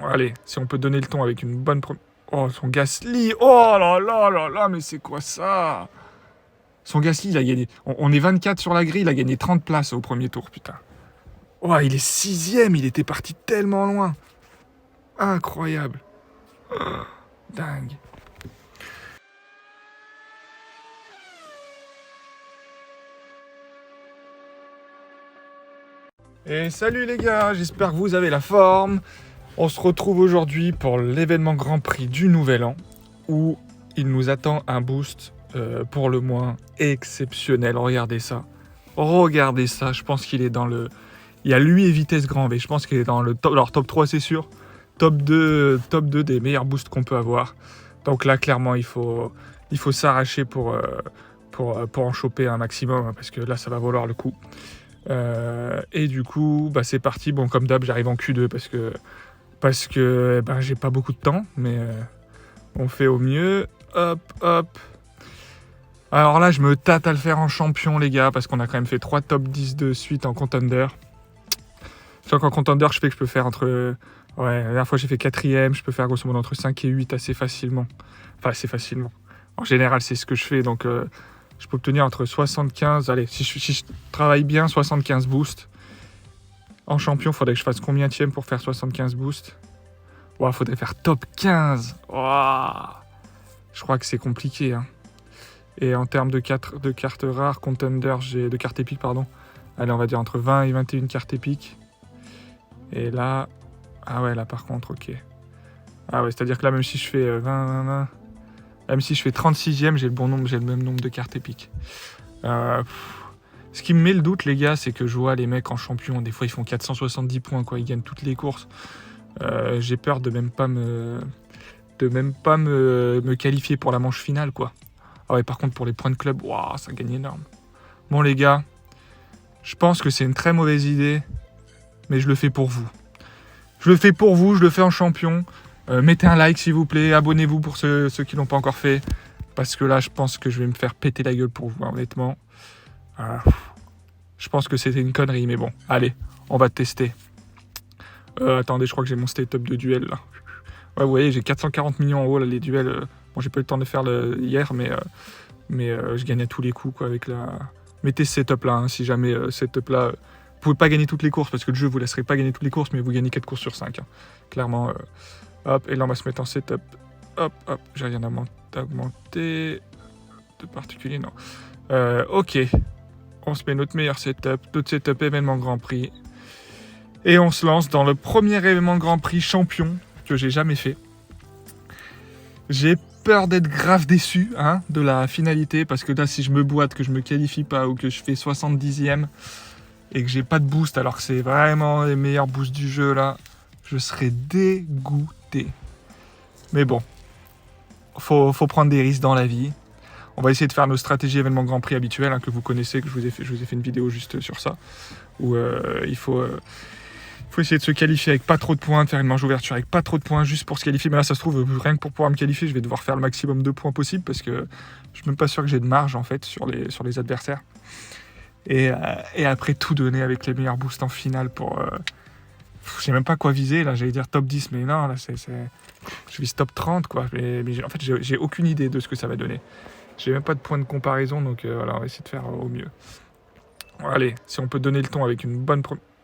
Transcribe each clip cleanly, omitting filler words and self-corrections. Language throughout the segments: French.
Allez, si on peut donner le ton avec une bonne... Oh, son Gasly. Oh là là là là, mais c'est quoi ça? Son Gasly, il a gagné... On est 24 sur la grille, il a gagné 30 places au premier tour, putain. Oh, il est 6ème, il était parti tellement loin. Incroyable. Dingue. Et salut les gars, j'espère que vous avez la forme. On se retrouve aujourd'hui pour l'événement Grand Prix du Nouvel An, où il nous attend un boost pour le moins exceptionnel. Regardez ça. Regardez ça, je pense qu'il est dans le... Il y a lui et Vitesse Grand V, je pense qu'il est dans le top... Alors top 3 c'est sûr, top 2 des meilleurs boosts qu'on peut avoir. Donc là clairement il faut s'arracher pour en choper un maximum, parce que là ça va valoir le coup. Et du coup bah, c'est parti. Bon, comme d'hab j'arrive en Q2 parce que j'ai pas beaucoup de temps, mais on fait au mieux. Hop hop. Alors là je me tâte à le faire en champion les gars, parce qu'on a quand même fait 3 top 10 de suite en contender. Sauf qu'en contender je peux faire entre... Ouais, la dernière fois j'ai fait 4ème, je peux faire grosso modo entre 5 et 8 assez facilement. Enfin assez facilement. En général c'est ce que je fais, donc je peux obtenir entre 75... Allez, si je travaille bien, 75 boosts. En champion, faudrait que je fasse combienième pour faire 75 boosts? Ouah, faudrait faire top 15. Ouah, je crois que c'est compliqué, hein. Et en termes de cartes rares, contender, de cartes épiques, pardon. Allez, on va dire entre 20 et 21 cartes épiques. Et là... Ah ouais, là par contre, ok. Ah ouais, c'est-à-dire que là, même si je fais 20... Même si je fais 36ème, j'ai le même nombre de cartes épiques. Ce qui me met le doute, les gars, c'est que je vois les mecs en champion, des fois ils font 470 points, quoi, ils gagnent toutes les courses. J'ai peur de même pas me qualifier pour la manche finale, quoi. Ah ouais, par contre, pour les points de club, waouh, ça gagne énorme. Bon, les gars, je pense que c'est une très mauvaise idée, mais je le fais pour vous. Je le fais pour vous, je le fais en champion. Mettez un like, s'il vous plaît, abonnez-vous pour ceux qui l'ont pas encore fait, parce que là, je pense que je vais me faire péter la gueule pour vous, honnêtement. Je pense que c'était une connerie, mais bon, allez, on va tester. Attendez, je crois que j'ai mon state-up de duel, là. Ouais, vous voyez, j'ai 440 millions en haut, là, les duels. Bon, j'ai pas eu le temps de faire hier, mais je gagne à tous les coups, quoi, avec la... Mettez ce setup-là, hein, si jamais setup-là... Vous pouvez pas gagner toutes les courses, parce que le jeu vous laisserait pas gagner toutes les courses, mais vous gagnez 4 courses sur 5. Hein. Clairement, hop, et là, on va se mettre en setup. Hop, hop, j'ai rien à augmenter. De particulier, non. Ok. On se met notre meilleur setup, notre setup événement Grand Prix. Et on se lance dans le premier événement Grand Prix champion que j'ai jamais fait. J'ai peur d'être grave déçu, hein, de la finalité, parce que là, si je me boite, que je me qualifie pas, ou que je fais 70ème, et que j'ai pas de boost, alors que c'est vraiment les meilleurs boosts du jeu, là, je serais dégoûté. Mais bon, faut prendre des risques dans la vie. On va essayer de faire nos stratégies événements Grand Prix habituelles, hein, que vous connaissez, que je vous ai fait une vidéo juste sur ça, où il faut essayer de se qualifier avec pas trop de points, de faire une manche d'ouverture avec pas trop de points, juste pour se qualifier. Mais là, ça se trouve, rien que pour pouvoir me qualifier, je vais devoir faire le maximum de points possible, parce que je suis même pas sûr que j'ai de marge, en fait, sur les adversaires. Et après, tout donner avec les meilleurs boosts en finale pour... je sais même pas quoi viser, là, j'allais dire top 10, mais non, là, je vise top 30, quoi. Mais en fait, j'ai aucune idée de ce que ça va donner. J'ai même pas de point de comparaison, donc voilà, on va essayer de faire au mieux. Allez, si on peut donner le ton avec une bonne...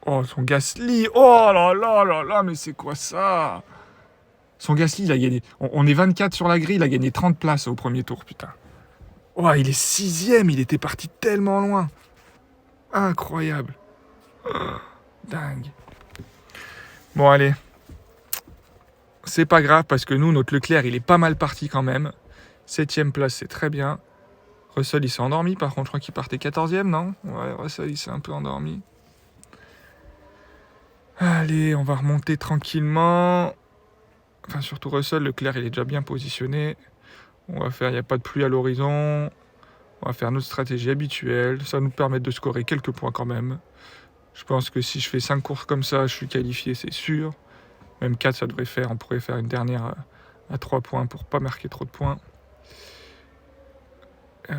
Oh, son Gasly. Oh là là là là, mais c'est quoi ça? Son Gasly, il a gagné... On est 24 sur la grille, il a gagné 30 places au premier tour, putain. Oh, il est 6ème, il était parti tellement loin. Incroyable. Dingue. Bon, allez. C'est pas grave, parce que nous, notre Leclerc, il est pas mal parti quand même. 7ème place, c'est très bien. Russell, il s'est endormi, par contre, je crois qu'il partait 14ème, non? Ouais, Russell, il s'est un peu endormi. Allez, on va remonter tranquillement. Enfin, surtout Russell, Leclerc, il est déjà bien positionné. On va faire, il n'y a pas de pluie à l'horizon. On va faire notre stratégie habituelle. Ça va nous permettre de scorer quelques points quand même. Je pense que si je fais 5 courses comme ça, je suis qualifié, c'est sûr. Même 4, ça devrait faire. On pourrait faire une dernière à 3 points pour pas marquer trop de points.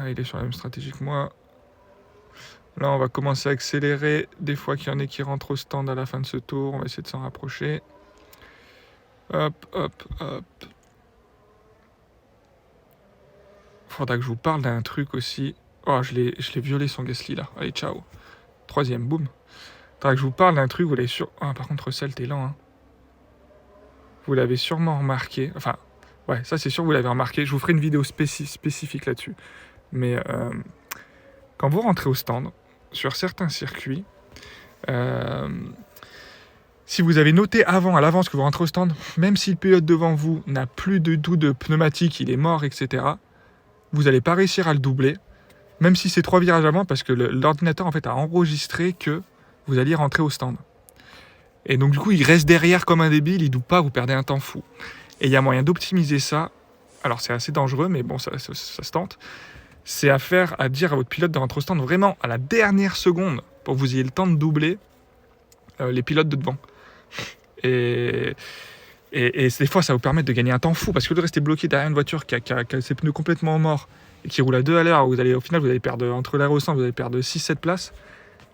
Il est sur la même stratégie que moi. Là, on va commencer à accélérer. Des fois qu'il y en a qui rentrent au stand à la fin de ce tour, on va essayer de s'en rapprocher. Hop, hop, hop. Faudra que je vous parle d'un truc aussi. Oh, je l'ai violé son Gasly là. Allez, ciao. Troisième, boum. Faudra que je vous parle d'un truc, vous l'avez sur... Ah, par contre, Russell, t'es lent, hein. Vous l'avez sûrement remarqué. Enfin, ouais, ça c'est sûr, vous l'avez remarqué. Je vous ferai une vidéo spécifique là-dessus. Mais quand vous rentrez au stand, sur certains circuits, si vous avez noté avant, à l'avance, que vous rentrez au stand, même si le pilote devant vous n'a plus du tout de pneumatique, il est mort, etc., vous n'allez pas réussir à le doubler, même si c'est 3 virages avant, parce que l'ordinateur en fait a enregistré que vous alliez rentrer au stand. Et donc du coup, il reste derrière comme un débile, il ne double pas, vous perdez un temps fou. Et il y a moyen d'optimiser ça. Alors c'est assez dangereux, mais bon, ça se tente. C'est à dire à votre pilote de rentrer au stand vraiment à la dernière seconde pour que vous ayez le temps de doubler les pilotes de devant. Et des fois, ça vous permet de gagner un temps fou, parce que de rester bloqué derrière une voiture qui a ses pneus complètement morts et qui roule à 2 à l'heure, au final, vous allez perdre, entre l'arrêt au stand, vous allez perdre 6-7 places.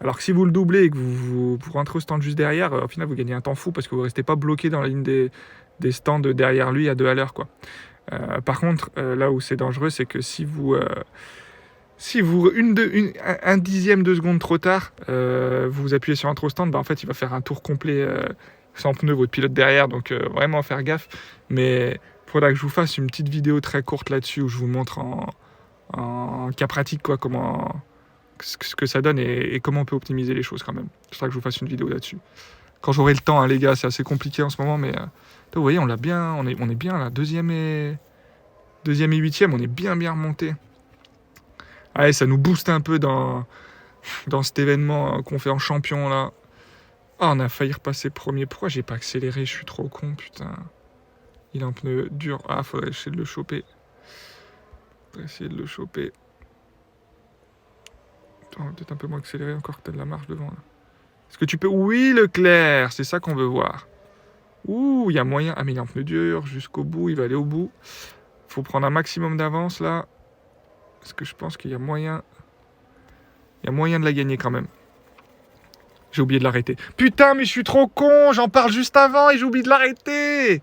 Alors que si vous le doublez et que vous rentrez au stand juste derrière, au final, vous gagnez un temps fou, parce que vous ne restez pas bloqué dans la ligne des stands derrière lui à 2 à l'heure, quoi. Par contre, là où c'est dangereux, c'est que si vous un dixième de seconde trop tard, vous appuyez sur un trop stand, bah en fait il va faire un tour complet sans pneu, votre pilote derrière, donc vraiment faire gaffe. Mais il faudra que je vous fasse une petite vidéo très courte là-dessus où je vous montre en cas pratique quoi, ce que ça donne et comment on peut optimiser les choses quand même. Il faudra que je vous fasse une vidéo là-dessus. Quand j'aurai le temps, hein, les gars, c'est assez compliqué en ce moment, mais vous voyez, on est bien là, deuxième et huitième, on est bien remonté. Allez, ça nous booste un peu dans cet événement qu'on fait en champion là. Ah, on a failli repasser premier. Pourquoi j'ai pas accéléré? Je suis trop con, putain. Il a un pneu dur. Ah, faudrait essayer de le choper. Attends, peut-être un peu moins accéléré encore que t'as de la marge devant là. Est-ce que tu peux... Oui, Leclerc, c'est ça qu'on veut voir. Ouh, il y a moyen... Ah, mais il a un pneu dur jusqu'au bout, il va aller au bout. Faut prendre un maximum d'avance là. Parce que je pense qu'il y a moyen... Il y a moyen de la gagner quand même. J'ai oublié de l'arrêter. Putain, mais je suis trop con, j'en parle juste avant et j'ai oublié de l'arrêter.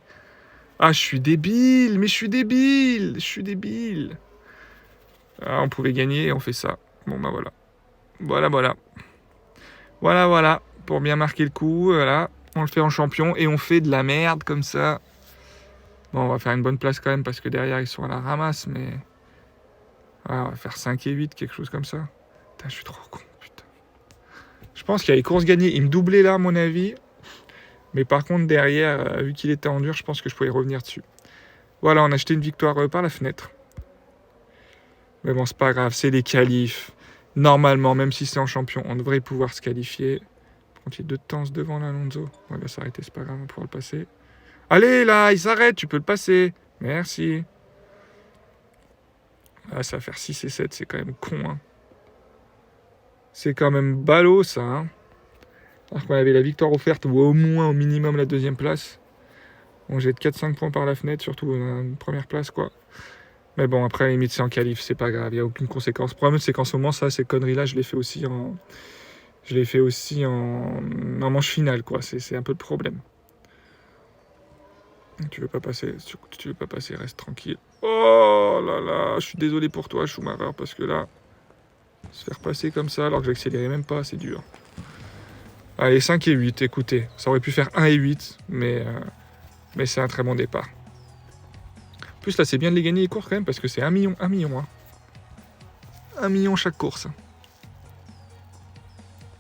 Ah, je suis débile, je suis débile. Ah, on pouvait gagner et on fait ça. Bon, bah voilà. Voilà. Pour bien marquer le coup, voilà. On le fait en champion et on fait de la merde comme ça. Bon, on va faire une bonne place quand même parce que derrière, ils sont à la ramasse, mais... Ah, on va faire 5 et 8, quelque chose comme ça. Putain, je suis trop con, putain. Je pense qu'il y a les courses gagnées. Il me doublait là, à mon avis. Mais par contre, derrière, vu qu'il était en dur, je pense que je pouvais revenir dessus. Voilà, on a acheté une victoire par la fenêtre. Mais bon, c'est pas grave, c'est les qualifs. Normalement, même si c'est en champion, on devrait pouvoir se qualifier. Par contre, il y a 2 temps devant là, Alonso. On va s'arrêter, c'est pas grave, on pourra le passer. Allez, là, il s'arrête, tu peux le passer. Merci. Ah, ça va faire 6 et 7, c'est quand même con, hein. C'est quand même ballot, ça, hein. Alors qu'on avait la victoire offerte, ou au moins, au minimum, la 2e place. On jette 4-5 points par la fenêtre, surtout une première place, quoi. Mais bon, après, à la limite, c'est en qualif, c'est pas grave, il n'y a aucune conséquence. Le problème, c'est qu'en ce moment, ça, ces conneries-là, je les fais aussi en manche finale, quoi. C'est un peu le problème. Tu veux pas passer, reste tranquille. Oh là là, je suis désolé pour toi, Schumacher, parce que là, se faire passer comme ça, alors que j'accélérais même pas, c'est dur. Allez, 5 et 8, écoutez, ça aurait pu faire 1 et 8, mais c'est un très bon départ. En plus, là, c'est bien de les gagner les courses quand même, parce que c'est 1 million, hein. 1 million chaque course.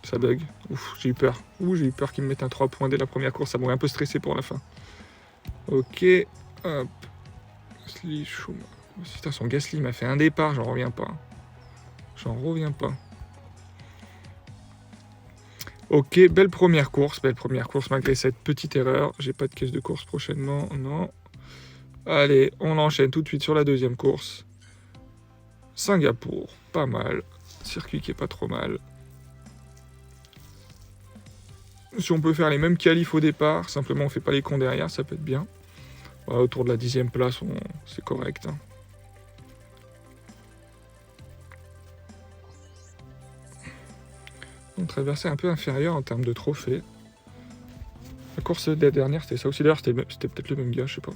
Ça bug. Ouf, j'ai eu peur. J'ai eu peur qu'ils me mettent un 3 points dès la première course, ça m'aurait un peu stressé pour la fin. Ok, hop. Gasly, Schumacher. Putain, son Gasly m'a fait un départ, j'en reviens pas. Ok, belle première course malgré cette petite erreur. J'ai pas de caisse de course prochainement, non. Allez, on enchaîne tout de suite sur la 2e course. Singapour, pas mal. Circuit qui est pas trop mal. Si on peut faire les mêmes qualifs au départ, simplement on fait pas les cons derrière, ça peut être bien. Voilà, autour de la 10e place, c'est correct, hein. On traversait un peu inférieur en termes de trophées. La course dernière, c'était ça aussi. D'ailleurs, c'était peut-être le même gars, je sais pas.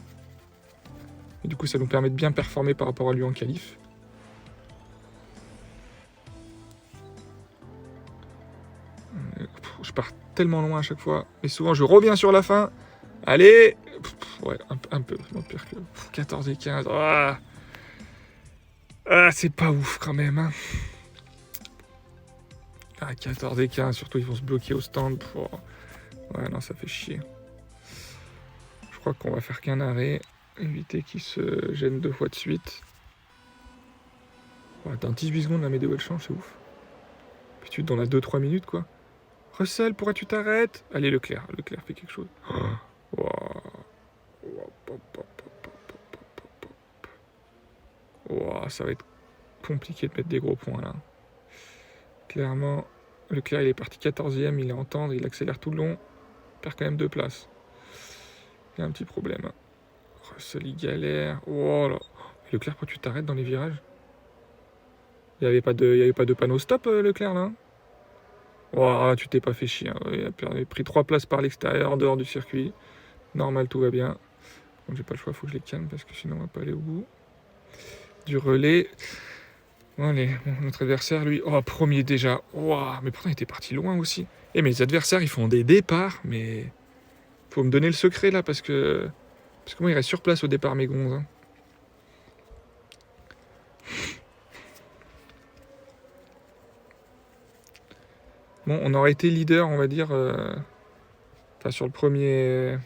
Et du coup, ça nous permet de bien performer par rapport à lui en qualif. Je pars tellement loin à chaque fois. Mais souvent, je reviens sur la fin. Allez. Ouais, un peu pire que 14 et 15. Ah, c'est pas ouf quand même. Hein. 14 et 15, surtout ils vont se bloquer au stand. Ouais, non, ça fait chier. Je crois qu'on va faire qu'un arrêt. Éviter qu'ils se gênent 2 fois de suite. Attends, 18 secondes, la météo elle change, c'est ouf. Puis tu dans la 2-3 minutes quoi. Russell, pourquoi tu t'arrêtes? Allez, Leclerc fait quelque chose. Ça va être compliqué de mettre des gros points là. Clairement, Leclerc il est parti 14ème, il est en tendre, il accélère tout le long. Il perd quand même 2 places. Il y a un petit problème. Russell il galère. Oh là. Leclerc, pourquoi tu t'arrêtes dans les virages? Il n'y avait pas de panneau stop, Leclerc, là. Oh, tu t'es pas fait chier. Hein. Il a pris 3 places par l'extérieur, dehors du circuit. Normal, tout va bien. Donc j'ai pas le choix, faut que je les calme parce que sinon on va pas aller au bout. Du relais. Bon, allez, notre adversaire, lui, premier déjà. Mais pourtant il était parti loin aussi. Et mes adversaires, ils font des départs, mais faut me donner le secret là parce que moi il reste sur place au départ mes gonzes. Hein. Bon, on aurait été leader, on va dire, sur le premier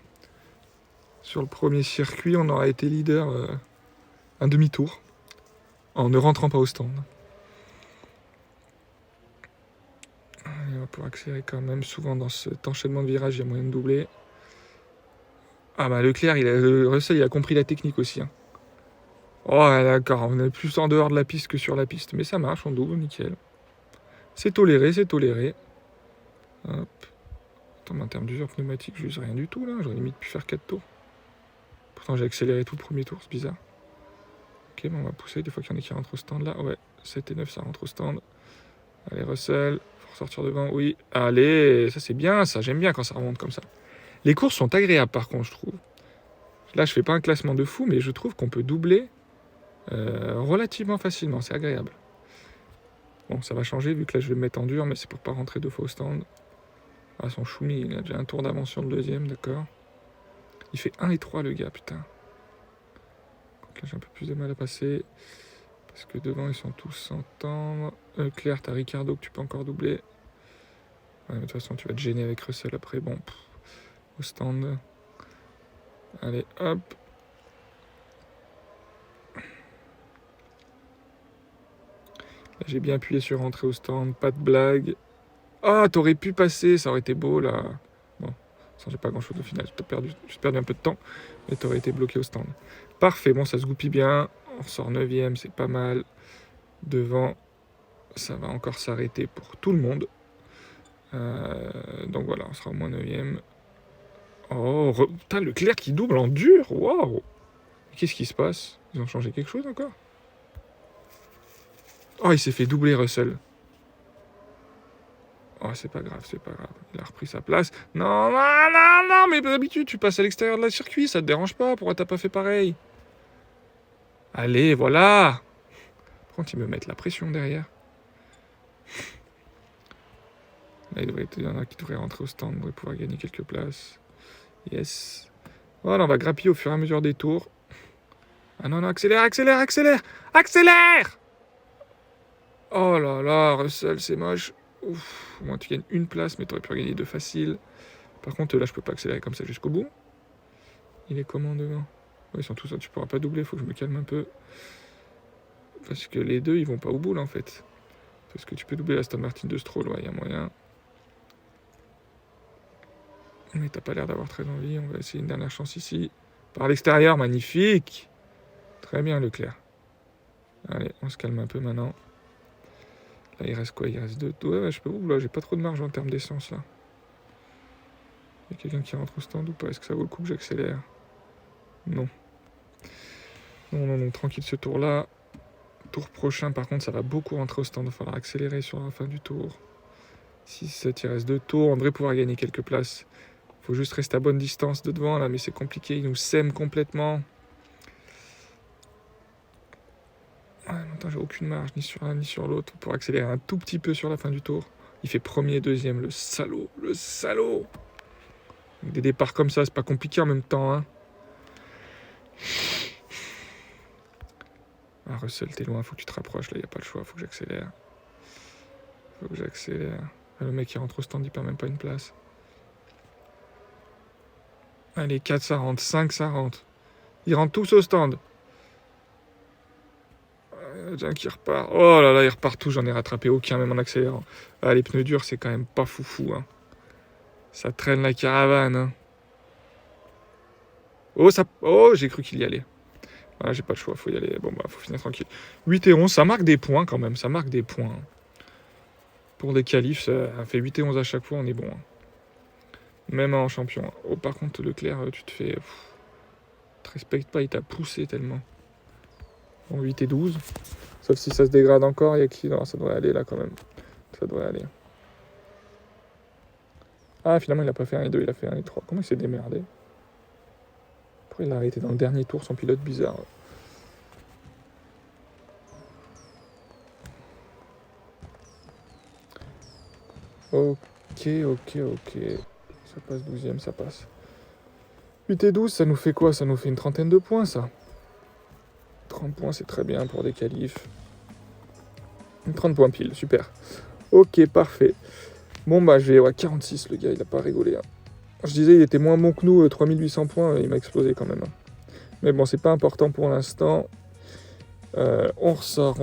circuit, on aurait été leader un demi-tour en ne rentrant pas au stand. Et on va pouvoir accélérer quand même. Souvent dans cet enchaînement de virages, il y a moyen de doubler. Leclerc, Russell, il a compris la technique aussi. Hein. D'accord, on est plus en dehors de la piste que sur la piste. Mais ça marche, on double, nickel. C'est toléré, c'est toléré. Hop. Attends, mais en termes d'usure pneumatique, je n'use rien du tout là. J'aurais limite pu faire 4 tours. Pourtant, j'ai accéléré tout le premier tour, c'est bizarre. Ok, on va pousser. Des fois qu'il y en a qui rentrent au stand là. Ouais, 7 et 9, ça rentre au stand. Allez, Russell, faut ressortir devant. Oui, allez, ça c'est bien, ça. J'aime bien quand ça remonte comme ça. Les courses sont agréables par contre, je trouve. Là, je fais pas un classement de fou, mais je trouve qu'on peut doubler relativement facilement. C'est agréable. Bon, ça va changer vu que là, je vais me mettre en dur, mais c'est pour pas rentrer 2 fois au stand. Son Choumi, il a déjà un tour d'avance sur le deuxième, d'accord. Il fait 1 et 3 le gars, putain. Donc là, j'ai un peu plus de mal à passer. Parce que devant, ils sont tous en tendre. Claire, t'as Ricardo que tu peux encore doubler. Ouais, mais de toute façon, tu vas te gêner avec Russell après. Bon, au stand. Allez, hop. Là, j'ai bien appuyé sur rentrer au stand. Pas de blague. T'aurais pu passer, ça aurait été beau, là. Bon, ça j'ai pas grand-chose au final. J'ai perdu un peu de temps. Mais t'aurais été bloqué au stand. Parfait, bon, ça se goupille bien. On sort 9ème, c'est pas mal. Devant, ça va encore s'arrêter pour tout le monde. Donc voilà, on sera au moins 9ème. Putain, Leclerc qui double en dur. Waouh. Qu'est-ce qui se passe? Ils ont changé quelque chose encore? Il s'est fait doubler Russell. C'est pas grave, c'est pas grave. Il a repris sa place. Non, mais d'habitude, tu passes à l'extérieur de la circuit, ça te dérange pas. Pourquoi t'as pas fait pareil? Allez, voilà. Par contre, ils me mettent la pression derrière. Là, il y en a qui devraient rentrer au stand, on devrait pouvoir gagner quelques places. Yes. Voilà, on va grappiller au fur et à mesure des tours. Non, accélère! Oh là là, Russell, c'est moche. Ouf, au moins tu gagnes une place, mais t'aurais pu gagner 2 faciles. Par contre, là, je peux pas accélérer comme ça jusqu'au bout. Il est comment devant? Ils sont tous là, tu pourras pas doubler, faut que je me calme un peu. Parce que les deux, ils vont pas au bout, là, en fait. Parce que tu peux doubler la Aston Martin de Stroll, ouais, y a moyen. Mais t'as pas l'air d'avoir très envie, on va essayer une dernière chance ici. Par l'extérieur, magnifique! Très bien, Leclerc. Allez, on se calme un peu maintenant. Là, il reste quoi? Il reste 2 tours. Ouais, je peux vous, là, j'ai pas trop de marge en termes d'essence, là. Il y a quelqu'un qui rentre au stand ou pas? Est-ce que ça vaut le coup que j'accélère? Non. Non, tranquille ce tour-là. Tour prochain, par contre, ça va beaucoup rentrer au stand. Il va falloir accélérer sur la fin du tour. 6, 7, il reste 2 tours. On devrait pouvoir gagner quelques places. Faut juste rester à bonne distance de devant là, mais c'est compliqué, il nous sème complètement. Attends, j'ai aucune marge, ni sur l'un ni sur l'autre, pour accélérer un tout petit peu sur la fin du tour. Il fait premier, deuxième, le salaud, le salaud. Avec des départs comme ça, c'est pas compliqué en même temps, hein. Ah, Russell, t'es loin, faut que tu te rapproches, là, y a pas le choix, faut que j'accélère. Ah, le mec, il rentre au stand, il perd même pas une place. Allez, 4, ça rentre, 5, ça rentre. Ils rentrent tous au stand. Tiens, qui repart. Oh là là, ils repartent tous, j'en ai rattrapé aucun, même en accélérant. Ah, les pneus durs, c'est quand même pas foufou, hein. Ça traîne la caravane, hein. Oh, j'ai cru qu'il y allait. Voilà, j'ai pas le choix, faut y aller. Bon, bah, faut finir tranquille. 8 et 11, ça marque des points quand même, ça marque des points. Pour des qualifs, ça fait 8 et 11 à chaque fois, on est bon. Hein. Même en champion. Oh, par contre, Leclerc, tu te fais... te respecte pas, il t'a poussé tellement. Bon, 8 et 12. Sauf si ça se dégrade encore, il y a qui... Non, ça devrait aller là quand même. Ça devrait aller. Ah, finalement, il a pas fait 1 et 2, il a fait 1 et 3. Comment il s'est démerdé? Pourquoi il a arrêté dans le dernier tour, son pilote bizarre? Ok. Ça passe 12e, ça passe. 8 et 12, ça nous fait quoi? Ça nous fait une trentaine de points, ça. 30 points, c'est très bien pour des qualifs. 30 points pile, super. Ok, parfait. Bon, bah, je vais... Ouais, 46, le gars, il a pas rigolé. Hein. Je disais, il était moins bon que nous, 3800 points, il m'a explosé quand même. Hein. Mais bon, c'est pas important pour l'instant. On ressort.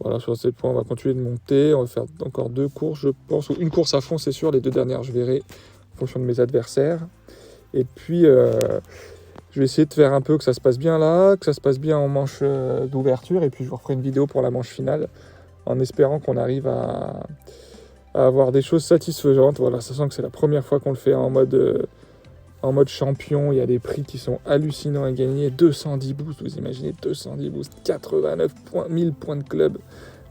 Voilà, 67 points, on va continuer de monter. On va faire encore 2 courses, je pense. Ou une course à fond, c'est sûr. Les 2 dernières, je verrai en fonction de mes adversaires. Et puis, je vais essayer de faire un peu que ça se passe bien là, que ça se passe bien en manche d'ouverture. Et puis, je vous referai une vidéo pour la manche finale, en espérant qu'on arrive à avoir des choses satisfaisantes. Voilà, sachant que c'est la première fois qu'on le fait en mode champion. Il y a des prix qui sont hallucinants à gagner. 210 boosts, vous imaginez, 210 boosts, 89 points, 1000 points de club.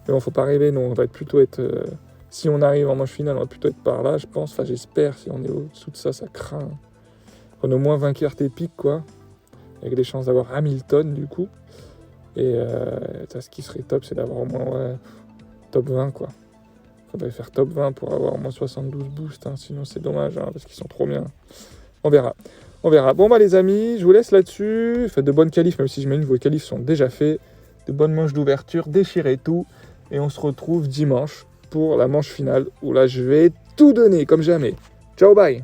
Mais bon, faut pas rêver, nous, on va plutôt être... si on arrive en manche finale, on va plutôt être par là, je pense. Enfin, j'espère. Si on est au-dessous de ça, ça craint. On est au moins vainqueur épique, quoi. Avec des chances d'avoir Hamilton, du coup. Et ce qui serait top, c'est d'avoir au moins top 20, quoi. Faudrait faire top 20 pour avoir au moins 72 boosts, hein. Sinon c'est dommage, hein, parce qu'ils sont trop bien. On verra. Bon bah les amis, je vous laisse là-dessus. Faites de bonnes qualifs, même si j'imagine que vos qualifs sont déjà faits. De bonnes manches d'ouverture, déchirez tout. Et on se retrouve dimanche pour la manche finale, où là je vais tout donner, comme jamais. Ciao, bye!